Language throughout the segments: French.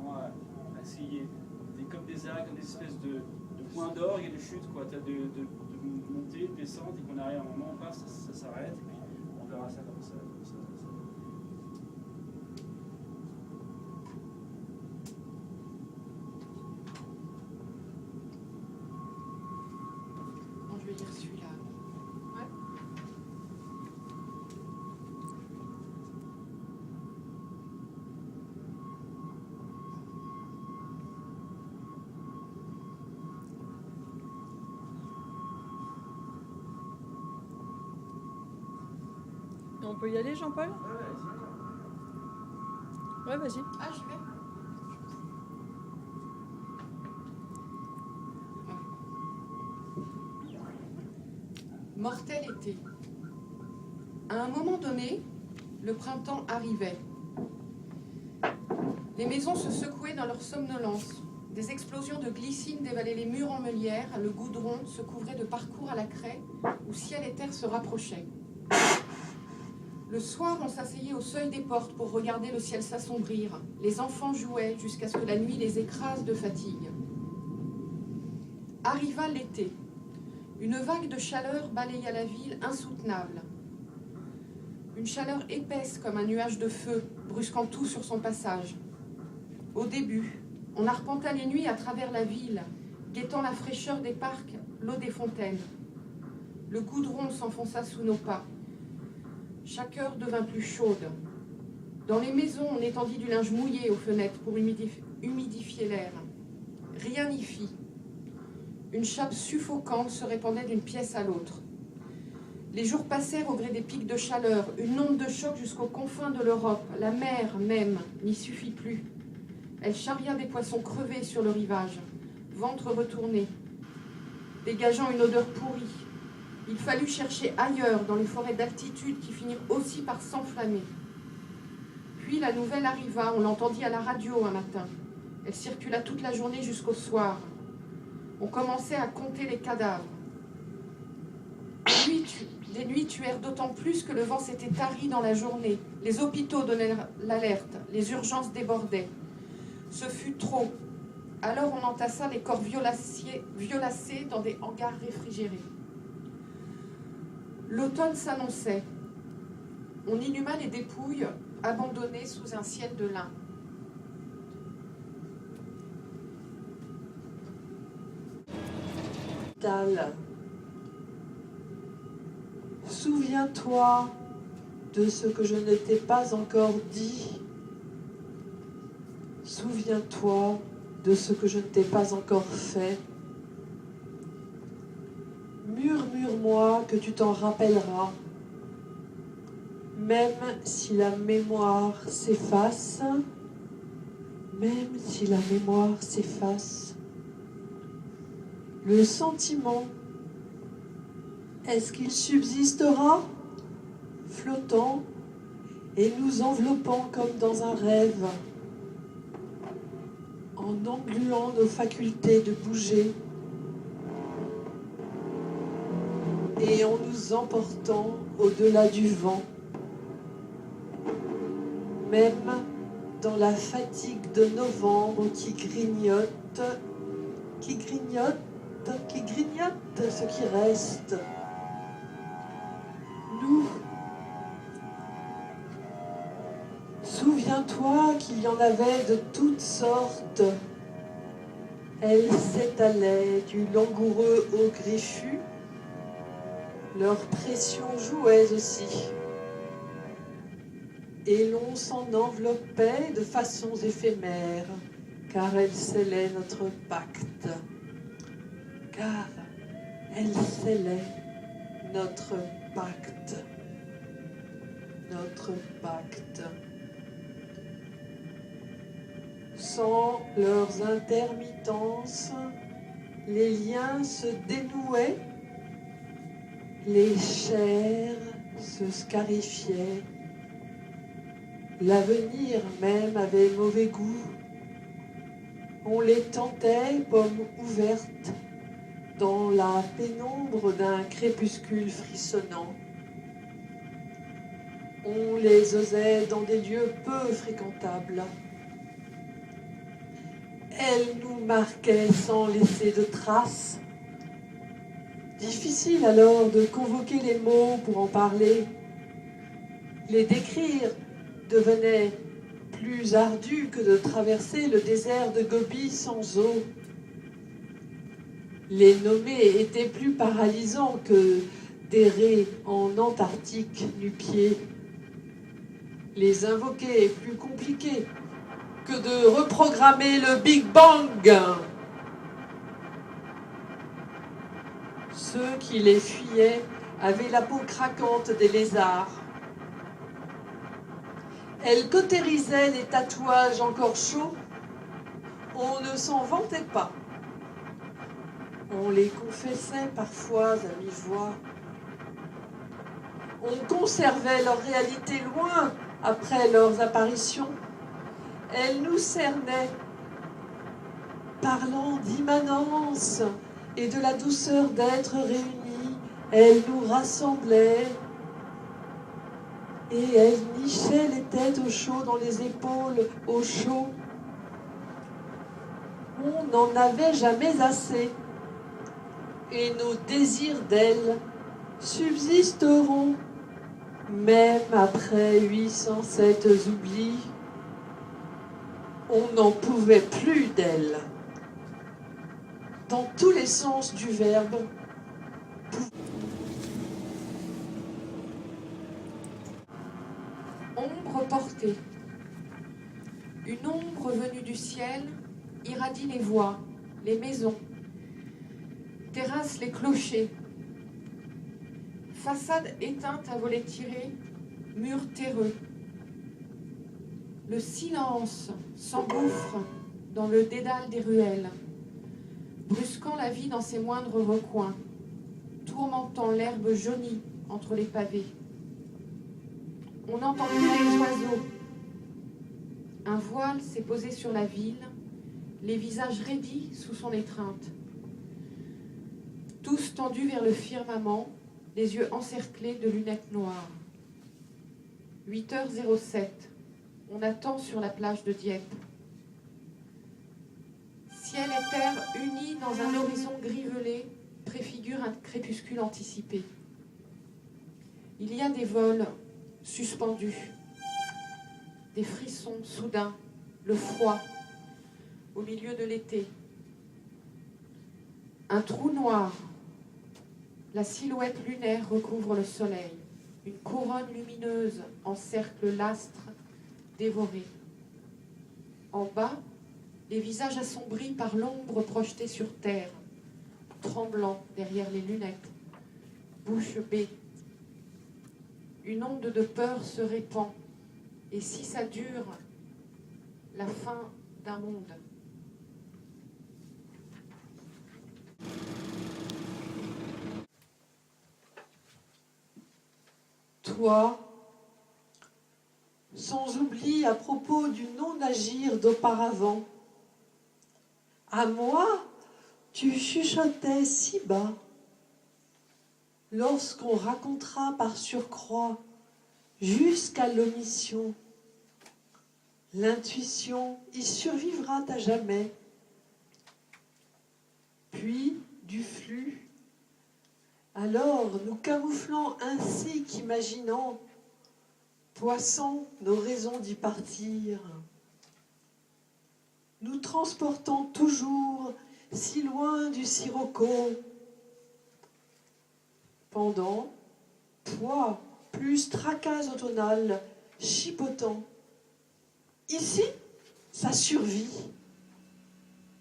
vraiment à essayer. Comme des arcs, comme des espèces de points d'orgue et de chute, quoi. Tu as de montée, de descente, et qu'on arrive à un moment, on passe, ça s'arrête, et puis on verra ça comme ça. Bon, je vais lire celui-là. Ouais. On peut y aller, Jean-Paul? Ouais, vas-y. Ah, j'y vais. Mortel été. À un moment donné, le printemps arrivait. Les maisons se secouaient dans leur somnolence. Des explosions de glycine dévalaient les murs en meulière, le goudron se couvrait de parcours à la craie, où ciel et terre se rapprochaient. Le soir, on s'asseyait au seuil des portes pour regarder le ciel s'assombrir. Les enfants jouaient jusqu'à ce que la nuit les écrase de fatigue. Arriva l'été. Une vague de chaleur balaya la ville insoutenable. Une chaleur épaisse comme un nuage de feu, brusquant tout sur son passage. Au début, on arpenta les nuits à travers la ville, guettant la fraîcheur des parcs, l'eau des fontaines. Le goudron s'enfonça sous nos pas. Chaque heure devint plus chaude. Dans les maisons, on étendit du linge mouillé aux fenêtres pour humidifier l'air. Rien n'y fit. Une chape suffocante se répandait d'une pièce à l'autre. Les jours passèrent au gré des pics de chaleur, une onde de choc jusqu'aux confins de l'Europe. La mer même n'y suffit plus. Elle charria des poissons crevés sur le rivage, ventre retourné, dégageant une odeur pourrie. Il fallut chercher ailleurs, dans les forêts d'altitude qui finirent aussi par s'enflammer. Puis la nouvelle arriva, on l'entendit à la radio un matin. Elle circula toute la journée jusqu'au soir. On commençait à compter les cadavres. Des nuits tuèrent d'autant plus que le vent s'était tari dans la journée. Les hôpitaux donnaient l'alerte, les urgences débordaient. Ce fut trop. Alors on entassa les corps violacés dans des hangars réfrigérés. L'automne s'annonçait. On inhuma les dépouilles abandonnées sous un ciel de lin. Souviens-toi de ce que je ne t'ai pas encore dit. Souviens-toi de ce que je ne t'ai pas encore fait. Murmure-moi que tu t'en rappelleras, même si la mémoire s'efface, même si la mémoire s'efface. Le sentiment, est-ce qu'il subsistera, flottant et nous enveloppant comme dans un rêve, en engluant nos facultés de bouger et en nous emportant au-delà du vent, même dans la fatigue de novembre qui grignote ce qui reste. Nous, souviens-toi qu'il y en avait de toutes sortes. Elles s'étalaient du langoureux au griffu. Leur pression jouait aussi. Et l'on s'en enveloppait de façons éphémères, car elles scellaient notre pacte. Car elles scellaient notre pacte. Notre pacte. Sans leurs intermittences, les liens se dénouaient, les chairs se scarifiaient, l'avenir même avait mauvais goût. On les tentait, pommes ouvertes, dans la pénombre d'un crépuscule frissonnant. On les osait dans des lieux peu fréquentables. Elle nous marquait sans laisser de traces. Difficile alors de convoquer les mots pour en parler. Les décrire devenait plus ardu que de traverser le désert de Gobi sans eau. Les nommer était plus paralysant que d'errer en Antarctique nu-pieds. Les invoquer est plus compliqué que de reprogrammer le Big Bang. Ceux qui les fuyaient avaient la peau craquante des lézards. Elle cautérisait les tatouages encore chauds. On ne s'en vantait pas. On les confessait parfois à mi-voix. On conservait leur réalité loin après leurs apparitions. Elles nous cernaient, parlant d'immanence et de la douceur d'être réunis. Elles nous rassemblaient et elles nichaient les têtes au chaud dans les épaules au chaud. On n'en avait jamais assez et nos désirs d'elles subsisteront même après 807 oublis. On n'en pouvait plus d'elles. Dans tous les sens du verbe. Ombre portée. Une ombre venue du ciel irradie les voies, les maisons, terrasse les clochers. Façade éteinte à volets tirés, murs terreux. Le silence s'engouffre dans le dédale des ruelles, brusquant la vie dans ses moindres recoins, tourmentant l'herbe jaunie entre les pavés. On n'entend plus les oiseaux. Un voile s'est posé sur la ville, les visages raidis sous son étreinte. Tous tendus vers le firmament, les yeux encerclés de lunettes noires. 8h07. On attend sur la plage de Dieppe. Ciel et terre unis dans un horizon grivelé préfigurent un crépuscule anticipé. Il y a des vols suspendus, des frissons soudains, le froid au milieu de l'été. Un trou noir, la silhouette lunaire recouvre le soleil. Une couronne lumineuse encercle l'astre dévoré. En bas, les visages assombris par l'ombre projetée sur terre, tremblant derrière les lunettes, bouche bée. Une onde de peur se répand, et si ça dure, la fin d'un monde. Toi, sans oubli à propos du non-agir d'auparavant. À moi, tu chuchotais si bas. Lorsqu'on racontera par surcroît jusqu'à l'omission, l'intuition y survivra à jamais. Puis, du flux, alors nous camouflons ainsi qu'imaginant, poissons nos raisons d'y partir. Nous transportons toujours si loin du sirocco. Pendant, poids plus tracas automnales, chipotant. Ici, ça survit.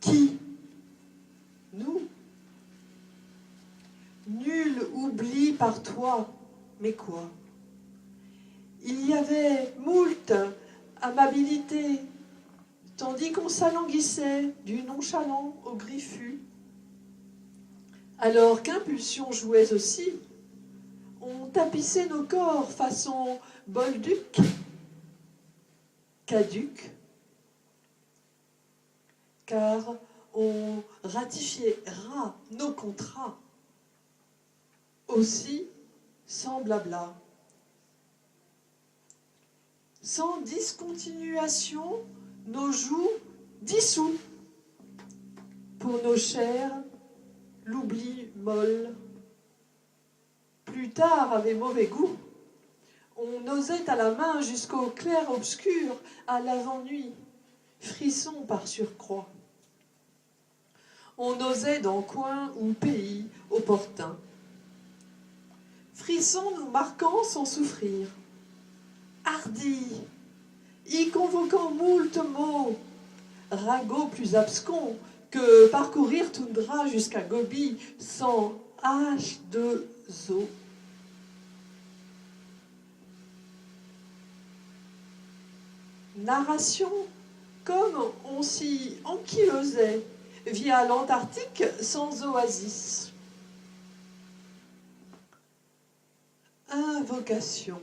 Qui? Nous. Nul oubli par toi, mais quoi? Il y avait moult amabilité, tandis qu'on s'alanguissait du nonchalant au griffu. Alors qu'impulsion jouait aussi, on tapissait nos corps façon bolduc, caduc, car on ratifiera nos contrats aussi sans blabla. Sans discontinuation, nos joues dissous pour nos chairs, l'oubli molle. Plus tard avait mauvais goût. On osait à la main jusqu'au clair-obscur, à l'avant-nuit, frisson par surcroît. On osait dans coin ou pays opportun. Frisson nous marquant sans souffrir. Hardi, y convoquant moult mots, ragots plus abscons que parcourir toundra jusqu'à Gobi sans H2O. Narration comme on s'y ankylosait via l'Antarctique sans oasis. Invocation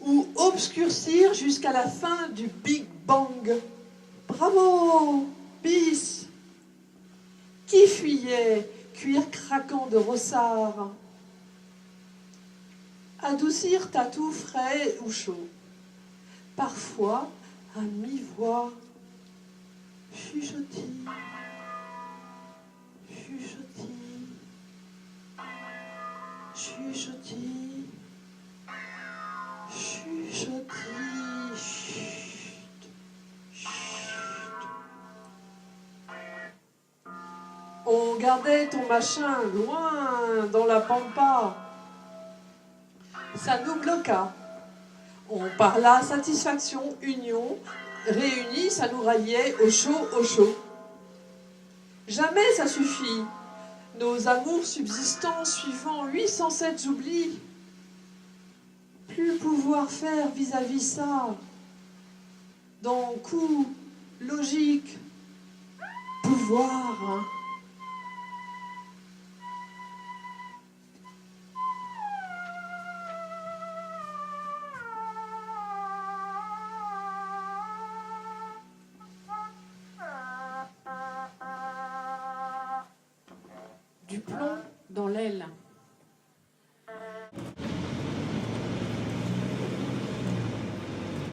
ou obscurcir jusqu'à la fin du Big Bang. Bravo, bis. Qui fuyait, cuir craquant de rossard. Adoucir tatou frais ou chaud. Parfois, à mi-voix, chuchotis, chuchotis, chuchotis, chuchotis, chut, chut. On gardait ton machin loin dans la pampa. Ça nous bloqua. On parla satisfaction, union, réunis, ça nous ralliait au chaud, au chaud. Jamais ça suffit. Nos amours subsistants suivant 807 oublis. Plus pouvoir faire vis-à-vis ça. Dans coup, logique, pouvoir.